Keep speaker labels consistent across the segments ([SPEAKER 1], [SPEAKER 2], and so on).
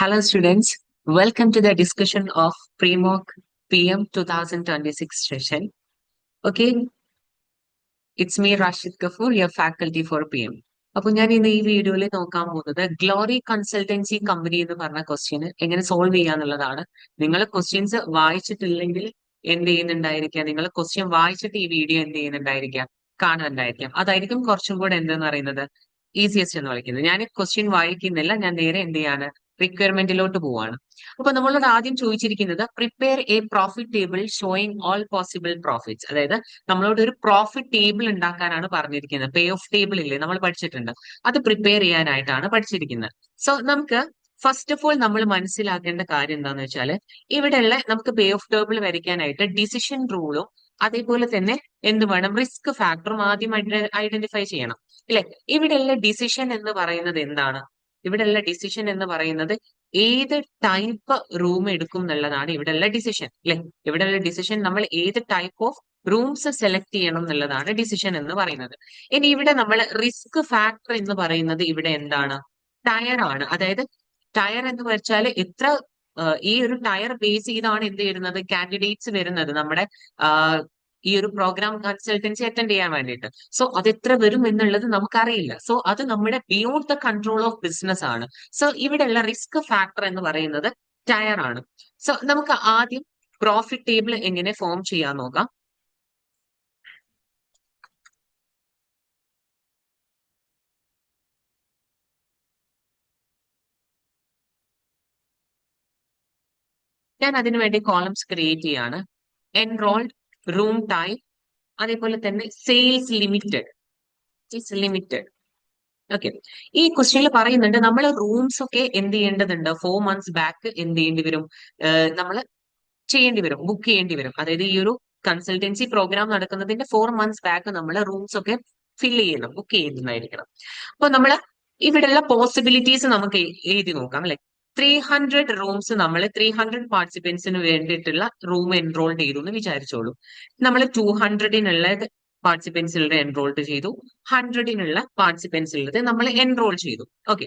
[SPEAKER 1] Hello students, welcome to the discussion of Pre-Mock PM 2026 session. Okay, it's me Rashid Kapoor, your faculty for PM. അപ്പോൾ ഞാൻ ഇന്ന് ഈ വീഡിയോയിൽ നോക്കാൻ പോകുന്നത് ഗ്ലോറി കൺസൾട്ടൻസി കമ്പനി എന്ന് പറഞ്ഞ ക്വസ്റ്റ്യന് എങ്ങനെ സോൾവ് ചെയ്യാന്നുള്ളതാണ്. നിങ്ങൾ ക്വസ്റ്റ്യൻസ് വായിച്ചിട്ടില്ലെങ്കിൽ എന്ത് ചെയ്യുന്നുണ്ടായിരിക്കാം, നിങ്ങൾ ക്വസ്റ്റ്യൻ വായിച്ചിട്ട് ഈ വീഡിയോ എന്ത് ചെയ്യുന്നുണ്ടായിരിക്കാം, കാണുന്നുണ്ടായിരിക്കാം. അതായിരിക്കും കുറച്ചും കൂടെ എന്തെന്ന് പറയുന്നത് ഈസിയസ്റ്റ് എന്ന് വിളിക്കുന്നത്. ഞാൻ ക്വസ്റ്റ്യൻ വായിക്കുന്നില്ല, ഞാൻ നേരെ എന്ത് ചെയ്യാണ്, റിക്വയർമെന്റിലോട്ട് പോവാണ്. അപ്പൊ നമ്മളോട് ആദ്യം ചോദിച്ചിരിക്കുന്നത് prepare a profit table showing all possible profits. അതായത് നമ്മളോട് ഒരു പ്രോഫിറ്റ് ടേബിൾ ഉണ്ടാക്കാനാണ് പറഞ്ഞിരിക്കുന്നത്. പേ ഓഫ് ടേബിൾ ഇല്ലേ, നമ്മൾ പഠിച്ചിട്ടുണ്ട്, അത് പ്രിപ്പയർ ചെയ്യാനായിട്ടാണ് പഠിച്ചിരിക്കുന്നത്. സോ നമുക്ക് ഫസ്റ്റ് ഓഫ് ഓൾ നമ്മൾ മനസ്സിലാക്കേണ്ട കാര്യം എന്താണെന്ന് വെച്ചാൽ, ഇവിടെയുള്ള നമുക്ക് പേ ഓഫ് ടേബിൾ വരയ്ക്കാനായിട്ട് ഡിസിഷൻ റൂളും അതേപോലെ തന്നെ എന്ത് വേണം, റിസ്ക് ഫാക്ടറും ആദ്യം ഐഡന്റിഫൈ ചെയ്യണം അല്ലെ. ഇവിടെയുള്ള ഡിസിഷൻ എന്ന് പറയുന്നത് എന്താണ്? ഇവിടെയുള്ള ഡിസിഷൻ എന്ന് പറയുന്നത് ഏത് ടൈപ്പ് റൂം എടുക്കും എന്നുള്ളതാണ് ഇവിടെയുള്ള ഡിസിഷൻ അല്ലെ. ഇവിടെയുള്ള ഡിസിഷൻ നമ്മൾ ഏത് ടൈപ്പ് ഓഫ് റൂംസ് സെലക്ട് ചെയ്യണം എന്നുള്ളതാണ് ഡിസിഷൻ എന്ന് പറയുന്നത്. ഇനി ഇവിടെ നമ്മൾ റിസ്ക് ഫാക്ടർ എന്ന് പറയുന്നത് ഇവിടെ എന്താണ്? ടയർ ആണ്. അതായത് ടയർ എന്ന് വെച്ചാൽ എത്ര ഈ ഒരു ടയർ ബേസ് ചെയ്താണ് എന്ത് ചെയ്യുന്നത്, കാൻഡിഡേറ്റ്സ് വരുന്നത് നമ്മുടെ ഈ ഒരു പ്രോഗ്രാം കൺസൾട്ടൻസി അറ്റൻഡ് ചെയ്യാൻ വേണ്ടിയിട്ട്. സോ അത് എത്ര വരും എന്നുള്ളത് നമുക്കറിയില്ല. സോ അത് നമ്മുടെ beyond the control of business ആണ്. സോ ഇവിടെയുള്ള റിസ്ക് ഫാക്ടർ എന്ന് പറയുന്നത് ടയർ ആണ്. സോ നമുക്ക് ആദ്യം പ്രോഫിറ്റ് ടേബിൾ എങ്ങനെ ഫോം ചെയ്യാൻ നോക്കാം. ഞാൻ അതിനുവേണ്ടി കോളംസ് ക്രിയേറ്റ് ചെയ്യാണ്. എൻറോൾഡ്, റൂം ടൈപ്പ്, അതേപോലെ തന്നെ സെയിൽസ് ലിമിറ്റഡ്, ലിമിറ്റഡ്. ഓക്കെ, ഈ ക്വസ്റ്റ്യനിൽ പറയുന്നുണ്ട് നമ്മൾ റൂംസ് ഒക്കെ എന്ത് ചെയ്യേണ്ടതുണ്ട്, 4 months ബാക്ക് എന്ത് ചെയ്യേണ്ടി വരും, നമ്മൾ ചെയ്യേണ്ടി വരും, ബുക്ക് ചെയ്യേണ്ടി വരും. അതായത് ഈ ഒരു കൺസൾട്ടൻസി പ്രോഗ്രാം നടക്കുന്നതിന്റെ 4 months ബാക്ക് നമ്മൾ റൂംസ് ഒക്കെ ഫില്ല് ചെയ്യണം, ബുക്ക് ചെയ്യുന്നതായിരിക്കണം. അപ്പൊ നമ്മൾ ഇവിടെയുള്ള പോസിബിലിറ്റീസ് നമുക്ക് എഴുതി നോക്കാം അല്ലെ. 300 റൂംസ്, നമ്മൾ 300 പാർട്ടിസിപ്പൻസിന് വേണ്ടിയിട്ടുള്ള റൂം എൻറോൾഡ് ചെയ്തു എന്ന് വിചാരിച്ചോളൂ. നമ്മൾ 200-നുള്ള പാർട്ടിസിപ്പൻസിലൂടെ എൻറോൾഡ് ചെയ്തു, 100-നുള്ള പാർട്ടിസിപ്പൻസിലൂടെ നമ്മൾ എൻറോൾ ചെയ്തു. ഓക്കെ,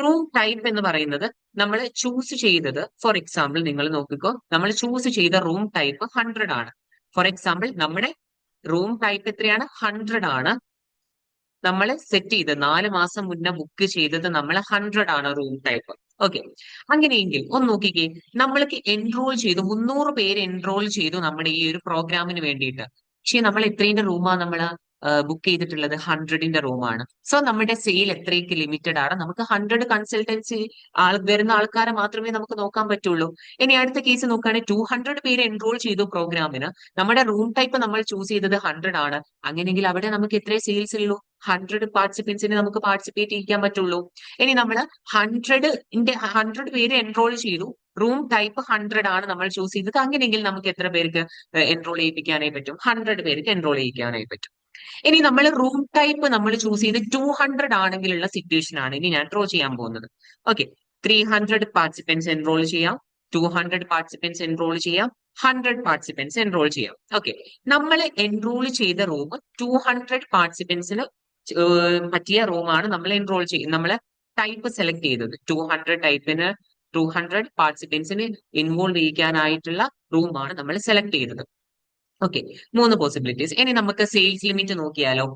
[SPEAKER 1] റൂം ടൈപ്പ് എന്ന് പറയുന്നത് നമ്മൾ ചൂസ് ചെയ്തത്, ഫോർ എക്സാമ്പിൾ നിങ്ങൾ നോക്കിക്കോ, നമ്മൾ ചൂസ് ചെയ്ത റൂം ടൈപ്പ് 100 ആണ്. ഫോർ എക്സാമ്പിൾ നമ്മുടെ റൂം ടൈപ്പ് എത്രയാണ്, 100 ആണ്. നമ്മൾ സെറ്റ് ചെയ്ത് 4 മാസം മുന്നേ ബുക്ക് ചെയ്തത് നമ്മൾ 100 ആണ് റൂം ടൈപ്പ്. ഓക്കെ, അങ്ങനെയെങ്കിൽ ഒന്ന് നോക്കിക്കേ, നമ്മൾക്ക് എൻറോൾ ചെയ്തു, 300 പേര് എൻറോൾ ചെയ്തു നമ്മുടെ ഈ ഒരു പ്രോഗ്രാമിന് വേണ്ടിയിട്ട്. പക്ഷെ നമ്മൾ എത്രയുടെ റൂമാണ് നമ്മൾ ബുക്ക് ചെയ്തിട്ടുള്ളത്, 100-ന്റെ റൂമാണ്. സോ നമ്മുടെ സെയിൽ എത്രയ്ക്ക് ലിമിറ്റഡ് ആണ്, നമുക്ക് 100 കൺസൾട്ടൻസി വരുന്ന ആൾക്കാരെ മാത്രമേ നമുക്ക് നോക്കാൻ പറ്റുള്ളൂ. ഇനി അടുത്ത കേസ് നോക്കുകയാണെങ്കിൽ 200 പേര് എൻറോൾ ചെയ്തു പ്രോഗ്രാമിന്, നമ്മുടെ റൂം ടൈപ്പ് നമ്മൾ ചൂസ് ചെയ്തത് 100 ആണ്. അങ്ങനെയെങ്കിൽ അവിടെ നമുക്ക് എത്ര സെയിൽസ് ഉള്ളൂ, 100 പാർട്ടിസിപ്പൻസിന് നമുക്ക് പാർട്ടിസിപ്പേറ്റ് ചെയ്യിക്കാൻ പറ്റുള്ളൂ. ഇനി നമ്മൾ 100 പേര് എൻറോൾ ചെയ്തു, റൂം ടൈപ്പ് 100 ആണ് നമ്മൾ ചൂസ് ചെയ്തത്. അങ്ങനെയെങ്കിൽ നമുക്ക് എത്ര പേർക്ക് എൻറോൾ ചെയ്യിപ്പിക്കാനായി പറ്റും, 100 പേർക്ക് എൻറോൾ ചെയ്യിക്കാനായി പറ്റും. ഇനി നമ്മൾ റൂം ടൈപ്പ് നമ്മൾ ചൂസ് ചെയ്ത് 200 ആണെങ്കിലുള്ള സിറ്റുവേഷൻ ആണ് ഇനി ഞാൻ ഡ്രോ ചെയ്യാൻ പോകുന്നത്. ഓക്കെ, 300 പാർട്ടിസിപ്പൻസ് എൻറോൾ ചെയ്യാം, 200 പാർട്ടിസിപ്പൻസ് എൻറോൾ ചെയ്യാം, 100 പാർട്ടിസിപ്പൻസ് എൻറോൾ ചെയ്യാം. ഓക്കെ, നമ്മൾ എൻറോൾ ചെയ്ത റൂം 200 പാർട്ടിസിപ്പൻസിന് പറ്റിയ റൂമാണ് നമ്മൾ എൻറോൾ ചെയ്യുന്നത്. നമ്മൾ ടൈപ്പ് സെലക്ട് ചെയ്തത് 200 ടൈപ്പിന് 200 പാർട്ടിസിപ്പൻസിന് ഇൻവോൾവ് ചെയ്യിക്കാനായിട്ടുള്ള റൂമാണ് നമ്മൾ സെലക്ട് ചെയ്തത്. Okay, 3 possibilities. ഇനി നമുക്ക് സെയിൽസ് ലിമിറ്റ് നോക്കിയാലോ.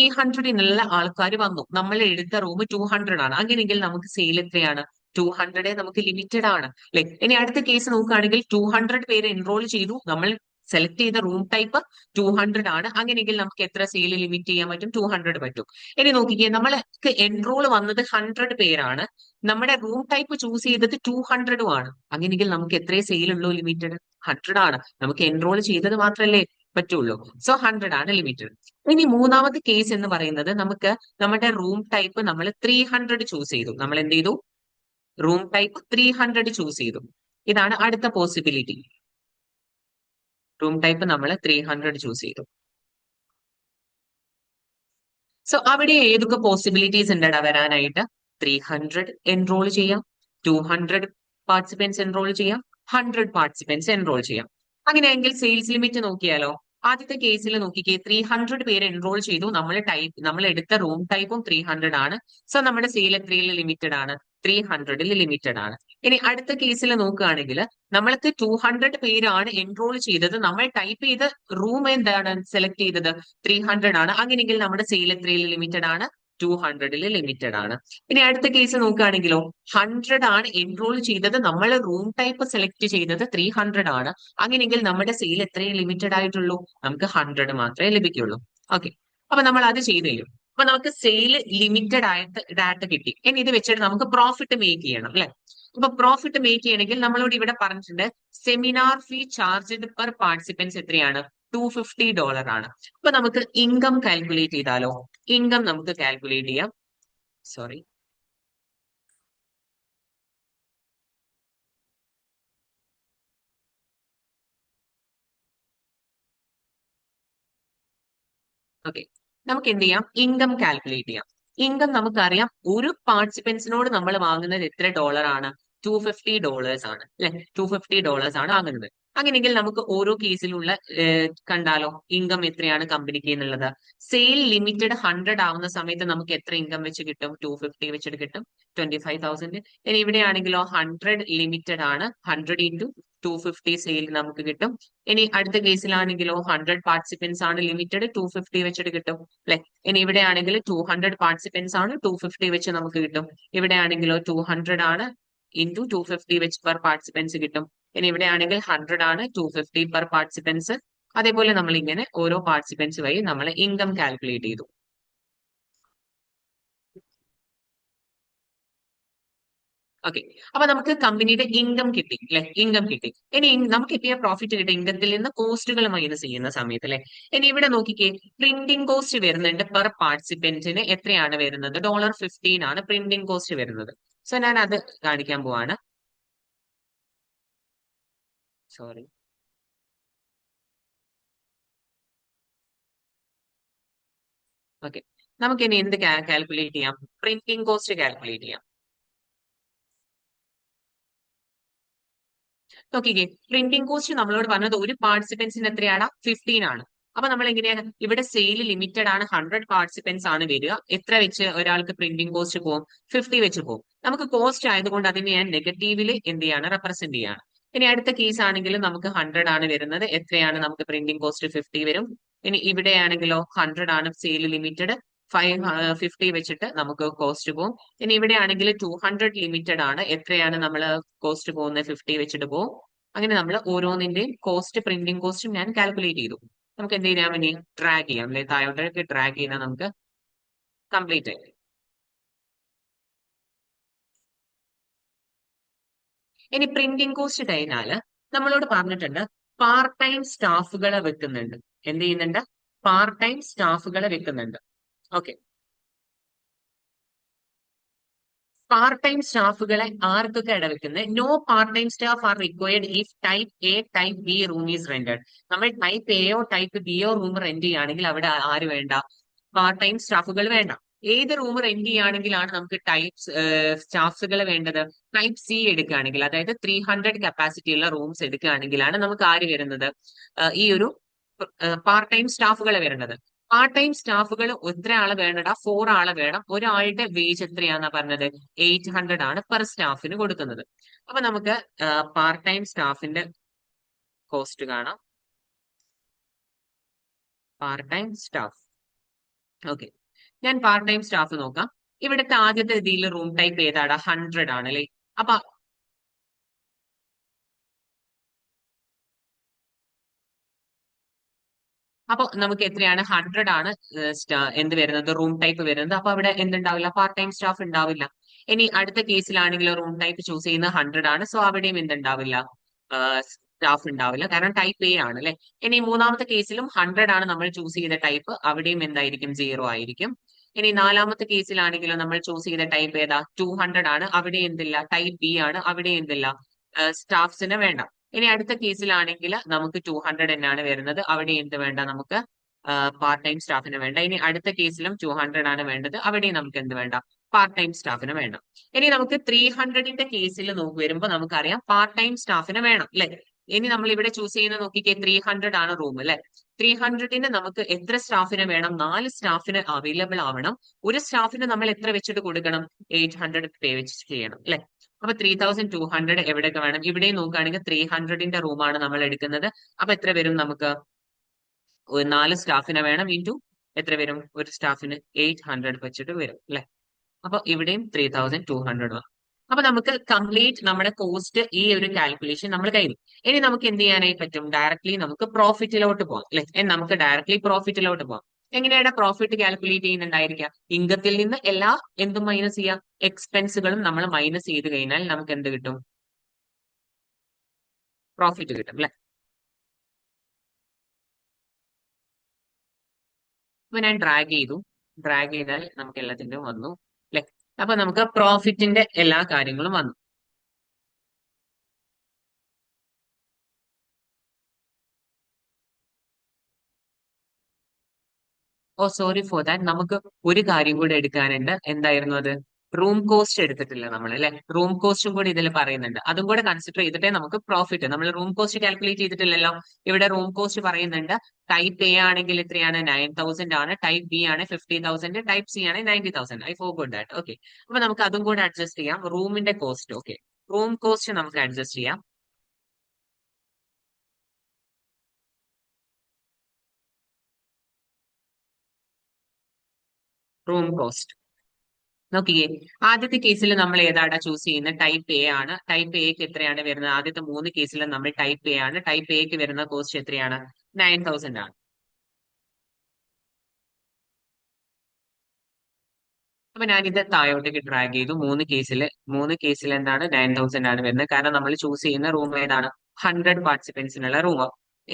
[SPEAKER 1] ഈ 100-നുള്ള ആൾക്കാർ വന്നു, നമ്മൾ എടുത്ത റൂം 200 ആണ്. അങ്ങനെയെങ്കിൽ നമുക്ക് സെയിൽ എത്രയാണ്, 200 നമുക്ക് ലിമിറ്റഡ് ആണ് അല്ലെ. ഇനി അടുത്ത കേസ് നോക്കുകയാണെങ്കിൽ 200 പേര് എൻറോൾ ചെയ്തു, നമ്മൾ സെലക്ട് ചെയ്ത റൂം ടൈപ്പ് 200 ആണ്. അങ്ങനെയെങ്കിൽ നമുക്ക് എത്ര സെയിൽ ലിമിറ്റ് ചെയ്യാൻ പറ്റും, 200 പറ്റും. ഇനി നോക്കിക്കേ, നമ്മൾക്ക് എൻറോൾ വന്നത് 100 പേരാണ്, നമ്മുടെ റൂം ടൈപ്പ് ചൂസ് ചെയ്തത് 200 ആണ്. അങ്ങനെയെങ്കിൽ നമുക്ക് എത്രേ സെയിൽ ഉള്ളൂ, ലിമിറ്റഡ് 100 ആണ്. നമുക്ക് എൻറോൾ ചെയ്തത് മാത്രമല്ലേ പറ്റുള്ളൂ. സോ 100 ആണ് ലിമിറ്റഡ്. ഇനി മൂന്നാമത്തെ കേസ് എന്ന് പറയുന്നത്, നമുക്ക് നമ്മുടെ റൂം ടൈപ്പ് നമ്മൾ 300 ചൂസ് ചെയ്തു. നമ്മൾ എന്ത് ചെയ്തു, റൂം ടൈപ്പ് 300 ചൂസ് ചെയ്തു. ഇതാണ് അടുത്ത പോസിബിലിറ്റി. റൂം ടൈപ്പ് നമ്മൾ 300 ചൂസ് ചെയ്തു. സോ അവിടെ ഏതൊക്കെ പോസിബിലിറ്റീസ് ഉണ്ടടാ വരാനായിട്ട്, 300 എൻറോൾ ചെയ്യാം, 200 പാർട്ടിസിപ്പൻസ് എൻറോൾ ചെയ്യാം, 100 പാർട്ടിസിപ്പൻസ് എൻറോൾ ചെയ്യാം. അങ്ങനെയെങ്കിൽ സെയിൽസ് ലിമിറ്റ് നോക്കിയാലോ. ആദ്യത്തെ കേസിൽ നോക്കിക്കേ, 300 പേര് എൻറോൾ ചെയ്തു, നമ്മൾ എടുത്ത റൂം ടൈപ്പും 300 ആണ്. സോ നമ്മുടെ സെയിൽ എത്രയിൽ ലിമിറ്റഡ് ആണ്, 300 ലിമിറ്റഡ് ആണ്. ഇനി അടുത്ത കേസിൽ നോക്കുകയാണെങ്കിൽ നമ്മൾക്ക് 200 പേരാണ് എൻറോൾ ചെയ്തത്. നമ്മൾ ടൈപ്പ് ചെയ്ത റൂം എന്താണ് സെലക്ട് ചെയ്തത് 300 ആണ്. അങ്ങനെയെങ്കിൽ നമ്മുടെ സെയിൽ എത്രയിൽ ലിമിറ്റഡ് ആണ് 200 ലിമിറ്റഡ് ആണ്. ഇനി അടുത്ത കേസ് നോക്കുകയാണെങ്കിലോ 100 ആണ് എൻറോൾ ചെയ്തത്. നമ്മൾ റൂം ടൈപ്പ് സെലക്ട് ചെയ്തത് 300 ആണ്. അങ്ങനെയെങ്കിൽ നമ്മുടെ സെയിൽ എത്രയും ലിമിറ്റഡ് ആയിട്ടുള്ളൂ, നമുക്ക് 100 മാത്രമേ ലഭിക്കുള്ളൂ. ഓക്കെ, അപ്പൊ നമ്മൾ അത് ചെയ്ത് തരും. അപ്പൊ നമുക്ക് സെയിൽ ലിമിറ്റഡ് ആയിട്ട് ഡാറ്റ കിട്ടി. ഇനി ഇത് വെച്ചിട്ട് നമുക്ക് പ്രോഫിറ്റ് മേക്ക് ചെയ്യണം അല്ലെ. അപ്പൊ പ്രോഫിറ്റ് മേക്ക് ചെയ്യണമെങ്കിൽ നമ്മളോട് ഇവിടെ പറഞ്ഞിട്ടുണ്ട് സെമിനാർ ഫീ ചാർജ്ഡ് പെർ പാർട്ടിസിപ്പൻസ് എത്രയാണ് $250 ആണ്. അപ്പൊ നമുക്ക് ഇൻകം കാൽക്കുലേറ്റ് ചെയ്താലോ. ഇൻകം നമുക്ക് കാൽക്കുലേറ്റ് ചെയ്യാം. സോറി, ഓക്കെ, നമുക്ക് എന്ത് ചെയ്യാം, ഇൻകം കാൽക്കുലേറ്റ് ചെയ്യാം. ഇൻകം നമുക്കറിയാം, ഒരു പാർട്ടിസിപ്പൻസിനോട് നമ്മൾ വാങ്ങുന്നത് എത്ര ഡോളർ ആണ് $250 ആണ് അല്ലെ. $250 ആണ് വാങ്ങുന്നത്. അങ്ങനെയെങ്കിൽ നമുക്ക് ഓരോ കേസിലുള്ള കണ്ടാലോ ഇൻകം എത്രയാണ് കമ്പനിക്ക് എന്നുള്ളത്. സെയിൽ ലിമിറ്റഡ് 100 ആവുന്ന സമയത്ത് നമുക്ക് എത്ര ഇൻകം വെച്ച് കിട്ടും, 250 വെച്ചിട്ട് കിട്ടും 25,000. ഇനി ഇവിടെയാണെങ്കിലോ 100 ലിമിറ്റഡ് ആണ്, 100 ഇൻറ്റു 250 സെയിൽ നമുക്ക് കിട്ടും. ഇനി അടുത്ത കേസിലാണെങ്കിലോ 100 പാർട്ടിസിപ്പൻസ് ആണ് ലിമിറ്റഡ്, 250 വെച്ചിട്ട് കിട്ടും അല്ലെ. ഇനി ഇവിടെ ആണെങ്കിൽ 200 പാർട്ടിസിപ്പൻസ് ആണ്, 250 വെച്ച് നമുക്ക് കിട്ടും. ഇവിടെ ആണെങ്കിലോ 200 ആണ് ഇൻറ്റു 250 വെച്ച് പെർ പാർട്ടിസിപ്പൻസ് കിട്ടും. ഇനി ഇവിടെ ആണെങ്കിൽ 100 ആണ്, 250 പെർ പാർട്ടിസിപ്പൻസ്. അതേപോലെ നമ്മൾ ഇങ്ങനെ ഓരോ പാർട്ടിസിപ്പൻസ് വഴി നമ്മൾ ഇൻകം കാൽക്കുലേറ്റ് ചെയ്തു. ഓക്കെ, അപ്പൊ നമുക്ക് കമ്പനിയുടെ ഇൻകം കിട്ടി അല്ലെ, ഇൻകം കിട്ടി. ഇനി നമുക്ക് കിട്ടിയ പ്രോഫിറ്റ് കിട്ടിയ ഇൻകത്തിൽ നിന്ന് കോസ്റ്റുകൾ മൈനസ് ചെയ്യുന്ന സമയത്ത് അല്ലെ. ഇനി ഇവിടെ നോക്കിക്കേ, പ്രിന്റിംഗ് കോസ്റ്റ് വരുന്നുണ്ട് പെർ പാർട്ടിസിപ്പന്റിന് എത്രയാണ് വരുന്നത്, $15 ആണ് പ്രിന്റിംഗ് കോസ്റ്റ് വരുന്നത്. സോ ഞാൻ അത് കാണിക്കാൻ പോവാണ്. സോറി, ഓക്കെ, നമുക്ക് ഇനി എന്ത് കാൽക്കുലേറ്റ് ചെയ്യാം, പ്രിന്റിംഗ് കോസ്റ്റ് കാൽക്കുലേറ്റ് ചെയ്യാം. നോക്കിക്കേ, പ്രിന്റിംഗ് കോസ്റ്റ് നമ്മളോട് പറഞ്ഞത് ഒരു പാർട്ടിസിപ്പൻസിന് എത്രയാണ് 15 ആണ്. അപ്പൊ നമ്മൾ എങ്ങനെയാണ്, ഇവിടെ സെയിൽ ലിമിറ്റഡ് ആണ്, 100 പാർട്ടിസിപ്പൻസ് ആണ് വരിക. എത്ര വെച്ച് ഒരാൾക്ക് പ്രിന്റിംഗ് കോസ്റ്റ് പോകും, 50 വെച്ച് പോകും. നമുക്ക് കോസ്റ്റ് ആയതുകൊണ്ട് അതിനെ ഞാൻ നെഗറ്റീവില് എന്ത് ചെയ്യാണ്, റെപ്രസെന്റ് ചെയ്യാണ്. ഇനി അടുത്ത കേസ് ആണെങ്കിലും നമുക്ക് 100 ആണ് വരുന്നത്. എത്രയാണ് നമുക്ക് പ്രിന്റിംഗ് കോസ്റ്റ് 50 വരും. ഇനി ഇവിടെയാണെങ്കിലോ 100 ആണ് സെയിൽ ലിമിറ്റഡ്, 50 വെച്ചിട്ട് നമുക്ക് കോസ്റ്റ് പോകും. ഇനി ഇവിടെ ആണെങ്കിൽ 200 ലിമിറ്റഡ് ആണ്, എത്രയാണ് നമ്മൾ കോസ്റ്റ് പോകുന്നത്, 50 വെച്ചിട്ട് പോകും. അങ്ങനെ നമ്മൾ ഓരോന്നിന്റെയും കോസ്റ്റ്, പ്രിന്റിംഗ് കോസ്റ്റും ഞാൻ കാൽക്കുലേറ്റ് ചെയ്തു. നമുക്ക് എന്ത് ചെയ്യാൻ വേണ്ടി ഡ്രാഗ് ചെയ്യാം അല്ലെ, താഴോട്ടേക്ക് ഡ്രാഗ് ചെയ്താൽ നമുക്ക് കംപ്ലീറ്റ് ആയി. ഇനി പ്രിന്റിംഗ് കോസ്റ്റ് കഴിഞ്ഞാല് നമ്മളോട് പറഞ്ഞിട്ടുണ്ട് പാർട്ട് ടൈം സ്റ്റാഫുകളെ വെക്കുന്നുണ്ട്. എന്ത് ചെയ്യുന്നുണ്ട്, പാർട്ട് ടൈം സ്റ്റാഫുകളെ വെക്കുന്നുണ്ട്. ഓക്കെ, പാർട്ട് ടൈം സ്റ്റാഫുകളെ ആർക്കൊക്കെ ഇടവെക്കുന്നത്, no part time staff are required if type A type B room is rented. നമ്മൾ ടൈപ്പ് എയോ ടൈപ്പ് ബിയോ റൂം റെന്റ് ചെയ്യുകയാണെങ്കിൽ അവിടെ ആര് വേണ്ട, പാർട്ട് ടൈം സ്റ്റാഫുകൾ വേണ്ട. ഏത് റൂം റെന്റ് ചെയ്യുകയാണെങ്കിലാണ് നമുക്ക് ടൈപ്പ് സ്റ്റാഫ്സുകൾ വേണ്ടത്, ടൈപ്പ് സി എടുക്കുകയാണെങ്കിൽ, അതായത് 300 കപ്പാസിറ്റി ഉള്ള റൂംസ് എടുക്കുകയാണെങ്കിലാണ് നമുക്ക് ആര് വരുന്നത്, ഈ ഒരു പാർട്ട് ടൈം സ്റ്റാഫുകൾ വരുന്നത്. പാർട്ട് ടൈം സ്റ്റാഫുകൾ എത്ര ആളെ വേണടാ, 4 ആളെ വേണം. ഒരാളുടെ വേജ് എത്രയാന്നാ പറഞ്ഞത്, 800 ആണ് പെർ സ്റ്റാഫിന് കൊടുക്കുന്നത്. അപ്പൊ നമുക്ക് പാർട്ട് ടൈം സ്റ്റാഫിന്റെ കോസ്റ്റ് കാണാം. പാർട്ട് ടൈം സ്റ്റാഫ്, ഓക്കെ, ഞാൻ പാർട്ട് ടൈം സ്റ്റാഫ് നോക്കാം. ഇവിടുത്തെ ആദ്യത്തെ ഇതിൽ റൂം ടൈപ്പ് ഏതാടാ, 100 ആണ് അല്ലെ. അപ്പൊ നമുക്ക് എത്രയാണ്, 100 ആണ് എന്ത് വരുന്നത്, റൂം ടൈപ്പ് വരുന്നത്. അപ്പൊ അവിടെ എന്തുണ്ടാവില്ല, പാർട്ട് ടൈം സ്റ്റാഫ് ഉണ്ടാവില്ല. ഇനി അടുത്ത കേസിലാണെങ്കിൽ റൂം ടൈപ്പ് ചൂസ് ചെയ്യുന്നത് 100 ആണ്. സോ അവിടെയും എന്തുണ്ടാവില്ല, സ്റ്റാഫ് ഉണ്ടാവില്ല, കാരണം ടൈപ്പ് എ ആണ് അല്ലെ. ഇനി മൂന്നാമത്തെ കേസിലും 100 ആണ് നമ്മൾ ചൂസ് ചെയ്ത ടൈപ്പ്, അവിടെയും എന്തായിരിക്കും, 0 ആയിരിക്കും. ഇനി നാലാമത്തെ കേസിലാണെങ്കിലും നമ്മൾ ചൂസ് ചെയ്ത ടൈപ്പ് ഏതാ, 200 ആണ്, അവിടെ എന്തില്ല, ടൈപ്പ് ബി ആണ്, അവിടെ എന്തില്ല, സ്റ്റാഫ്സിനെ വേണ്ട. ഇനി അടുത്ത കേസിലാണെങ്കിൽ നമുക്ക് 200 തന്നെയാണ് വരുന്നത്, അവിടെ എന്ത് വേണ്ട, നമുക്ക് പാർട്ട് ടൈം സ്റ്റാഫിന് വേണ്ട. ഇനി അടുത്ത കേസിലും 200 ആണ് വേണ്ടത്, അവിടെയും നമുക്ക് എന്ത് വേണ്ട, പാർട്ട് ടൈം സ്റ്റാഫിന് വേണ്ട. ഇനി നമുക്ക് 300ന്റെ കേസിൽ വരുമ്പോൾ നമുക്കറിയാം പാർട്ട് ടൈം സ്റ്റാഫിന് വേണം അല്ലെ. ഇനി നമ്മൾ ഇവിടെ ചൂസ് ചെയ്യുന്ന നോക്കിക്കേ, 300 ആണ് റൂം അല്ലെ. 300ന് നമുക്ക് എത്ര സ്റ്റാഫിന് വേണം? 4 സ്റ്റാഫിന് അവൈലബിൾ ആവണം. ഒരു സ്റ്റാഫിന് നമ്മൾ എത്ര വെച്ചിട്ട് കൊടുക്കണം? 800 പേ വെച്ച് ചെയ്യണം അല്ലെ? അപ്പൊ 3200 എവിടെയൊക്കെ വേണം? ഇവിടെ നോക്കുകയാണെങ്കിൽ 300ന്റെ റൂമാണ് നമ്മൾ എടുക്കുന്നത്. അപ്പൊ എത്ര വരും നമുക്ക്? 4 സ്റ്റാഫിനെ വേണം ഇൻറ്റു എത്ര വരും? ഒരു സ്റ്റാഫിന് 800 വെച്ചിട്ട് വരും അല്ലെ? അപ്പൊ ഇവിടെയും 3200 വന്നു. അപ്പൊ നമുക്ക് കംപ്ലീറ്റ് നമ്മുടെ കോസ്റ്റ് ഈ ഒരു കാൽക്കുലേഷൻ നമ്മൾ കഴിഞ്ഞു. ഇനി നമുക്ക് എന്ത് ചെയ്യാനായി പറ്റും? ഡയറക്ട്ലി നമുക്ക് പ്രോഫിറ്റിലോട്ട് പോകാം അല്ലെ? നമുക്ക് ഡയറക്ട്ലി പ്രോഫിറ്റിലോട്ട് പോകാം. എങ്ങനെയാണ് പ്രോഫിറ്റ് കാൽക്കുലേറ്റ് ചെയ്യുന്നുണ്ടായിരിക്കുക? ഇൻകത്തിൽ നിന്ന് എല്ലാ എന്തും മൈനസ് ചെയ്യാം, എക്സ്പെൻസുകളും നമ്മൾ മൈനസ് ചെയ്ത് കഴിഞ്ഞാൽ നമുക്ക് എന്ത് കിട്ടും? പ്രോഫിറ്റ് കിട്ടും അല്ലെ? അപ്പൊ ഞാൻ ഡ്രാഗ് ചെയ്തു. ഡ്രാഗ് ചെയ്താൽ നമുക്ക് എല്ലാത്തിന്റെയും വന്നു അല്ലെ? അപ്പൊ നമുക്ക് പ്രോഫിറ്റിന്റെ എല്ലാ കാര്യങ്ങളും വന്നു. ഓ സോറി ഫോർ ദാറ്റ്. നമുക്ക് ഒരു കാര്യം കൂടെ എടുക്കാനുണ്ട്. എന്തായിരുന്നു അത്? റൂം കോസ്റ്റ് എടുത്തിട്ടില്ല നമ്മൾ അല്ലെ? റൂം കോസ്റ്റും കൂടി ഇതിൽ പറയുന്നുണ്ട്. അതും കൂടെ കൺസിഡർ ചെയ്തിട്ടേ നമുക്ക് പ്രോഫിറ്റ്. നമ്മൾ റൂം കോസ്റ്റ് കാൽക്കുലേറ്റ് ചെയ്തിട്ടില്ലല്ലോ. ഇവിടെ റൂം കോസ്റ്റ് പറയുന്നുണ്ട്. ടൈപ്പ് എ ആണെങ്കിൽ എത്രയാണ്? 9000 ആണ്. ടൈപ്പ് ബി ആണ് 50,000. ടൈപ്പ് സി ആണ് 90,000. I forgot that. ഓക്കെ. അപ്പൊ നമുക്ക് അതും കൂടെ അഡ്ജസ്റ്റ് ചെയ്യാം. റൂമിന്റെ കോസ്റ്റ്. ഓക്കെ, റൂം കോസ്റ്റ് നമുക്ക് അഡ്ജസ്റ്റ് ചെയ്യാം. റൂം കോസ്റ്റ് നോക്കിയേ. ആദ്യത്തെ കേസിൽ നമ്മൾ ഏതാടാ ചൂസ് ചെയ്യുന്നത്? ടൈപ്പ് എ ആണ്. ടൈപ്പ് എക്ക് എത്രയാണ് വരുന്നത്? ആദ്യത്തെ 3 കേസിലും നമ്മൾ ടൈപ്പ് എ ആണ്. ടൈപ്പ് എക്ക് വരുന്ന കോസ്റ്റ് എത്രയാണ്? 9000 ആണ്. അപ്പൊ ഞാൻ ഇത് താഴോട്ടേക്ക് ഡ്രാഗ് ചെയ്തു. മൂന്ന് കേസിൽ എന്താണ്? 9000 ആണ് വരുന്നത്. കാരണം നമ്മൾ ചൂസ് ചെയ്യുന്ന റൂം ഏതാണ്? 100 പാർട്ടിസിപ്പൻസിനുള്ള റൂം.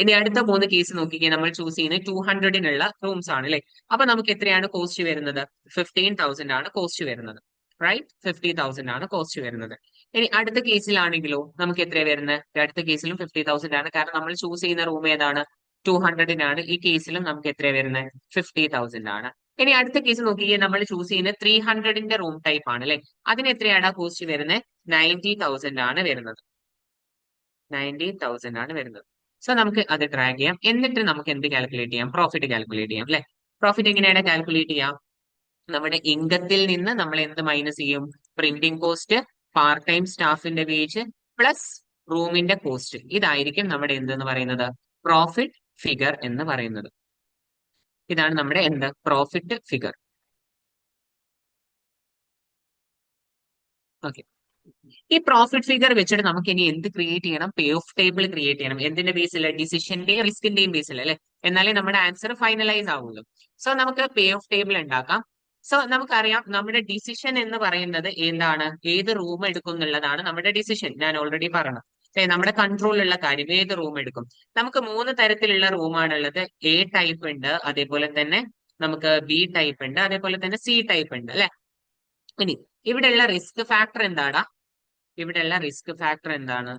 [SPEAKER 1] ഇനി അടുത്ത 3 കേസ് നോക്കിക്കേ. നമ്മൾ ചൂസ് ചെയ്യുന്നത് 200നുള്ള റൂംസ് ആണ് അല്ലെ? അപ്പൊ നമുക്ക് എത്രയാണ് കോസ്റ്റ് വരുന്നത്? 15,000 ആണ് കോസ്റ്റ് വരുന്നത്. റൈറ്റ്, 50,000 ആണ് കോസ്റ്റ് വരുന്നത്. ഇനി അടുത്ത കേസിലാണെങ്കിലോ നമുക്ക് എത്രയാണ് വരുന്നത്? അടുത്ത കേസിലും 50,000 ആണ്. കാരണം നമ്മൾ ചൂസ് ചെയ്യുന്ന റൂം ഏതാണ്? 200നാണ്. ഈ കേസിലും നമുക്ക് എത്രയാണ് വരുന്നത്? 50,000 ആണ്. ഇനി അടുത്ത കേസ് നോക്കിക്കേ. നമ്മൾ ചൂസ് ചെയ്യുന്നത് 300ന്റെ റൂം ടൈപ്പ് ആണ് അല്ലെ? അതിന് എത്രയാണ് കോസ്റ്റ് വരുന്നത്? 90,000 ആണ് വരുന്നത്. 90,000 ആണ് വരുന്നത്. സോ നമുക്ക് അത് ട്രാക്ക് ചെയ്യാം. എന്നിട്ട് നമുക്ക് എന്ത് കാൽക്കുലേറ്റ് ചെയ്യാം? പ്രോഫിറ്റ് കാൽക്കുലേറ്റ് ചെയ്യാം അല്ലെ? പ്രോഫിറ്റ് എങ്ങനെയാണ് കാൽക്കുലേറ്റ് ചെയ്യാം? നമ്മുടെ ഇൻകത്തിൽ നിന്ന് നമ്മൾ എന്ത് മൈനസ് ചെയ്യും? പ്രിന്റിംഗ് കോസ്റ്റ്, പാർട്ട് ടൈം സ്റ്റാഫിന്റെ വേജ് പ്ലസ് റൂമിന്റെ കോസ്റ്റ്. ഇതായിരിക്കും നമ്മുടെ എന്തെന്ന് പറയുന്നത്? പ്രോഫിറ്റ് ഫിഗർ എന്ന് പറയുന്നത്. ഇതാണ് നമ്മുടെ എന്ത്? Profit figure. ഓക്കെ. ഈ പ്രോഫിറ്റ് ഫിഗർ വെച്ചിട്ട് നമുക്ക് ഇനി എന്ത് ക്രിയേറ്റ് ചെയ്യണം? പേ ഓഫ് ടേബിൾ ക്രിയേറ്റ് ചെയ്യണം. എന്തിന്റെ ബേസിൽ? ഡിസിഷന്റെയും റിസ്കിന്റെയും ബേസിൽ അല്ലെ? എന്നാലേ നമ്മുടെ ആൻസർ ഫൈനലൈസ് ആവുള്ളൂ. സോ നമുക്ക് പേ ഓഫ് ടേബിൾ ഉണ്ടാക്കാം. സോ നമുക്കറിയാം നമ്മുടെ ഡിസിഷൻ എന്ന് പറയുന്നത് എന്താണ്? ഏത് റൂം എടുക്കും എന്നുള്ളതാണ് നമ്മുടെ ഡിസിഷൻ. ഞാൻ ഓൾറെഡി പറഞ്ഞു. നമ്മുടെ കൺട്രോളിലുള്ള കാര്യം ഏത് റൂം എടുക്കും. നമുക്ക് 3 തരത്തിലുള്ള റൂമാണുള്ളത്. എ ടൈപ്പ് ഉണ്ട്, അതേപോലെ തന്നെ നമുക്ക് ബി ടൈപ്പ് ഉണ്ട്, അതേപോലെ തന്നെ സി ടൈപ്പ് ഉണ്ട് അല്ലെ? ഇനി ഇവിടെയുള്ള റിസ്ക് ഫാക്ടർ എന്താടാ? ഇവിടെയുള്ള റിസ്ക് ഫാക്ടർ എന്താണ്?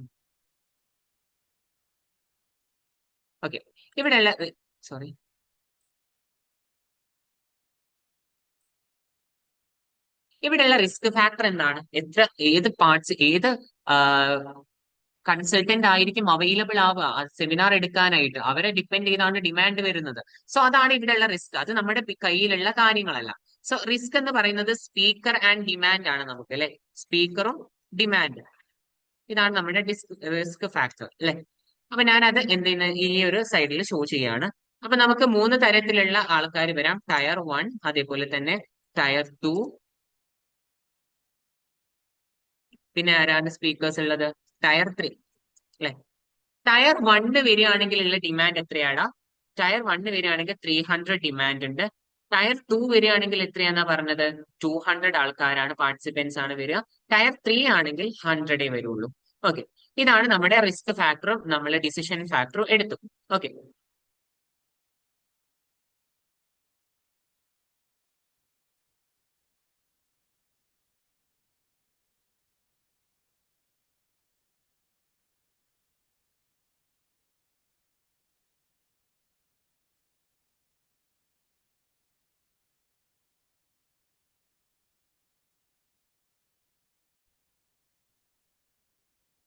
[SPEAKER 1] ഓക്കെ. ഇവിടെയുള്ള സോറി, ഇവിടെയുള്ള റിസ്ക് ഫാക്ടർ എന്താണ്? ഏത് പാർട്സ്, ഏത് കൺസൾട്ടന്റ് ആയിരിക്കും അവൈലബിൾ ആവുക സെമിനാർ എടുക്കാനായിട്ട്? അവരെ ഡിപ്പെൻഡ് ചെയ്താണ് ഡിമാൻഡ് വരുന്നത്. സോ അതാണ് ഇവിടെയുള്ള റിസ്ക്. അത് നമ്മുടെ കയ്യിലുള്ള കാര്യങ്ങളല്ല. സോ റിസ്ക് എന്ന് പറയുന്നത് സ്പീക്കർ ആൻഡ് ഡിമാൻഡ് ആണ് നമുക്ക് അല്ലെ? സ്പീക്കറും ഡിമാൻഡ്, ഇതാണ് നമ്മുടെ റിസ്ക് ഫാക്ടർ അല്ലെ? അപ്പൊ ഞാൻ അത് എന്ത് ചെയ്യുന്ന ഈ ഒരു സൈഡിൽ ഷോ ചെയ്യാണ്. അപ്പൊ നമുക്ക് 3 തരത്തിലുള്ള ആൾക്കാർ വരാം. ടയർ 1, അതേപോലെ തന്നെ ടയർ 2, പിന്നെ ആരാണ് സ്പീക്കേഴ്സ് ഉള്ളത്? ടയർ 3 അല്ലെ? ടയർ 1 വരികയാണെങ്കിലുള്ള ഡിമാൻഡ് എത്രയാടാ? ടയർ 1 വരികയാണെങ്കിൽ 300 ഡിമാൻഡ് ഉണ്ട്. ടയർ 2 വരികയാണെങ്കിൽ എത്രയാന്നാ പറഞ്ഞത്? 200 ആൾക്കാരാണ്, പാർട്ടിസിപ്പൻസ് ആണ് വരിക. ടയർ 3 ആണെങ്കിൽ 100 വരുള്ളൂ. ഓക്കെ. ഇതാണ് നമ്മുടെ റിസ്ക് ഫാക്ടറും നമ്മൾ ഡിസിഷൻ ഫാക്ടറും എടുത്തു. ഓക്കെ.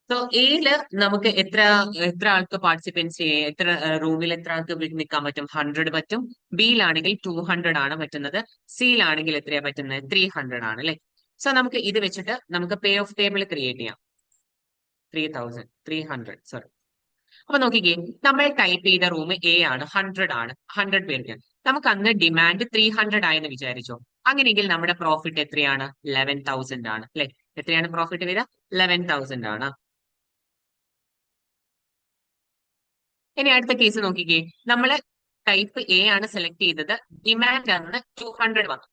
[SPEAKER 1] സോ എയില് നമുക്ക് എത്ര എത്ര ആൾക്ക് പാർട്ടിസിപ്പൻസ് ചെയ്യാം, എത്ര റൂമിൽ എത്ര ആൾക്ക് നിൽക്കാൻ പറ്റും? 100 പറ്റും. ബിയിലാണെങ്കിൽ 200 ആണ് പറ്റുന്നത്. സിയിലാണെങ്കിൽ എത്രയാ പറ്റുന്നത്? 300 ആണ് അല്ലെ. സോ നമുക്ക് ഇത് വെച്ചിട്ട് നമുക്ക് പേ ഓഫ് ടേബിൾ ക്രിയേറ്റ് ചെയ്യാം. 300 സോറി. അപ്പൊ നോക്കിക്കേ, നമ്മൾ ടൈപ്പ് ചെയ്ത റൂം എ ആണ്, 100 ആണ്, 100 പേർക്ക്. നമുക്ക് അന്ന് ഡിമാൻഡ് 300 ആയെന്ന് വിചാരിച്ചോ. അങ്ങനെയെങ്കിൽ നമ്മുടെ പ്രോഫിറ്റ് എത്രയാണ്? 11,000 ആണ് അല്ലെ. എത്രയാണ് പ്രോഫിറ്റ് വരിക? 11,000 ആണ്. ഇനി അടുത്ത കേസ് നോക്കിക്കേ, നമ്മൾ ടൈപ്പ് എ ആണ് സെലക്ട് ചെയ്തത്. ഡിമാൻഡ് അന്ന് 200 വന്നു.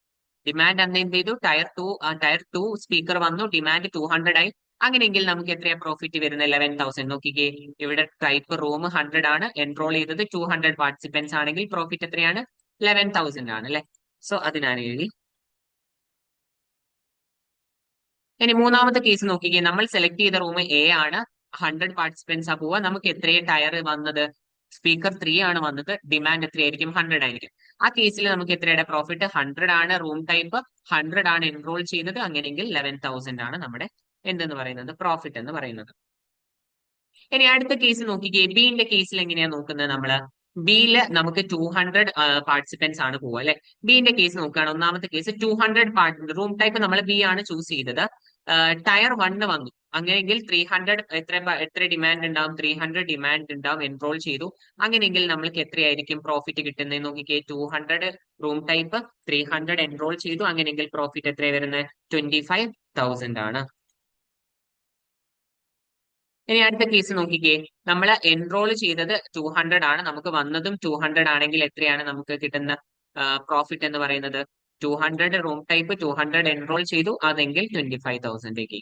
[SPEAKER 1] ഡിമാൻഡ് അന്ന് എന്ത് ചെയ്തു? ടയർ ടു സ്പീക്കർ വന്നു, ഡിമാൻഡ് 200 ആയി. അങ്ങനെയെങ്കിൽ നമുക്ക് എത്രയാ പ്രോഫിറ്റ് വരുന്നത്? 11,000. നോക്കിക്കേ, ഇവിടെ ടൈപ്പ് റൂം 100 ആണ്, എൻറോൾ ചെയ്തത് 200 പാർട്ടിസിപ്പൻസ് ആണെങ്കിൽ പ്രോഫിറ്റ് എത്രയാണ്? 11,000 ആണ് അല്ലെ. സോ അതിനാണ് എഴുതി. ഇനി മൂന്നാമത്തെ കേസ് നോക്കിക്കേ, നമ്മൾ സെലക്ട് ചെയ്ത റൂം എ ആണ്, 100 പാർട്ടിസിപ്പൻസ് ആ പോവാ. നമുക്ക് എത്രയും ടയർ വന്നത്? സ്പീക്കർ 3 ആണ് വന്നത്. ഡിമാൻഡ് എത്രയായിരിക്കും? 100 ആയിരിക്കും. ആ കേസിൽ നമുക്ക് എത്രയുടെ പ്രോഫിറ്റ്? 100 ആണ്. റൂം ടൈപ്പ് 100 ആണ് എൻറോൾ ചെയ്തത്. അങ്ങനെയെങ്കിൽ 11,000 ആണ് നമ്മുടെ എന്തെന്ന് പറയുന്നത്? പ്രോഫിറ്റ് എന്ന് പറയുന്നത്. ഇനി അടുത്ത കേസ് നോക്കിക്കേ, ബിന്റെ കേസിൽ എങ്ങനെയാ നോക്കുന്നത് നമ്മള്? ബിയില് നമുക്ക് 200 പാർട്ടിസിപ്പൻസ് ആണ് പോവുക അല്ലെ. ബിന്റെ കേസ് നോക്കുകയാണ്. ഒന്നാമത്തെ കേസ് 200 റൂം ടൈപ്പ് നമ്മൾ ബി ആണ് ചൂസ് ചെയ്തത്. ടയർ 1 വന്നു. അങ്ങനെയെങ്കിൽ 300 എത്ര ഡിമാൻഡ് ഉണ്ടാവും? 300 ഡിമാൻഡ് ഉണ്ടാവും. എൻറോൾ ചെയ്തു. അങ്ങനെയെങ്കിൽ നമ്മൾക്ക് എത്രയായിരിക്കും പ്രോഫിറ്റ് കിട്ടുന്നത്? നോക്കിക്കേ, 200 റൂം ടൈപ്പ്, 300 എൻറോൾ ചെയ്തു. അങ്ങനെയെങ്കിൽ പ്രോഫിറ്റ് എത്ര വരുന്നത്? 25,000 ആണ്. ഇനി അടുത്ത കേസ് നോക്കിക്കേ, നമ്മൾ എൻറോൾ ചെയ്തത് 200 ആണ്, നമുക്ക് വന്നതും 200 ആണെങ്കിൽ എത്രയാണ് നമുക്ക് കിട്ടുന്ന പ്രോഫിറ്റ് എന്ന് പറയുന്നത്? 200 റൂം ടൈപ്പ് 200 എൻറോൾ ചെയ്തു, അതെങ്കിൽ 25,000.